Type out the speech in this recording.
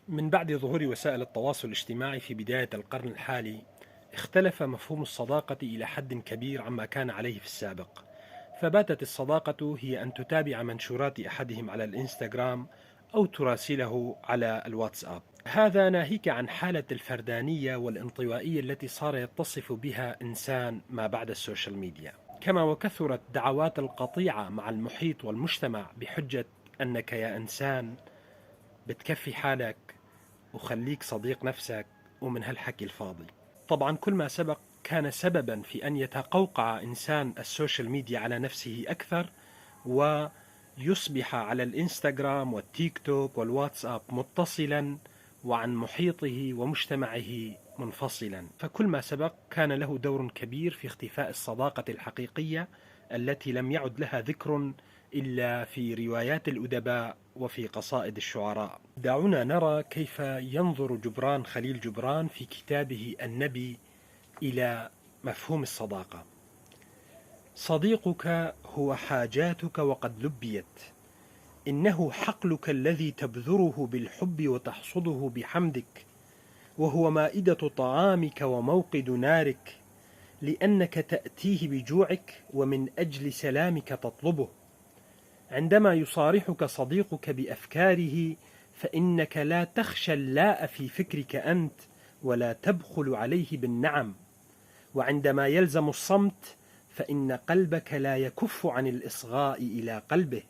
من بعد ظهور وسائل التواصل الاجتماعي في بداية القرن الحالي، اختلف مفهوم الصداقة إلى حد كبير عما كان عليه في السابق، فباتت الصداقة هي أن تتابع منشورات أحدهم على الإنستغرام أو تراسله على الواتساب. هذا ناهيك عن حالة الفردانية والانطوائية التي صار يتصف بها إنسان ما بعد السوشيال ميديا، كما وكثرت دعوات القطيعة مع المحيط والمجتمع بحجة أنك يا إنسان بتكفي حالك وخليك صديق نفسك ومن هالحكي الفاضي. طبعا كل ما سبق كان سببا في أن يتقوقع إنسان السوشيال ميديا على نفسه أكثر، ويصبح على الإنستغرام والتيك توك والواتساب متصلا وعن محيطه ومجتمعه منفصلا. فكل ما سبق كان له دور كبير في اختفاء الصداقة الحقيقية التي لم يعد لها ذكر إلا في روايات الأدباء وفي قصائد الشعراء. دعونا نرى كيف ينظر جبران خليل جبران في كتابه النبي إلى مفهوم الصداقة. صديقك هو حاجاتك وقد لبيت، إنه حقلك الذي تبذره بالحب وتحصده بحمدك، وهو مائدة طعامك وموقد نارك، لأنك تأتيه بجوعك ومن أجل سلامك تطلبه. عندما يصارحك صديقك بأفكاره فإنك لا تخشى اللاء في فكرك أنت، ولا تبخل عليه بالنعم. وعندما يلزم الصمت فإن قلبك لا يكف عن الإصغاء إلى قلبه.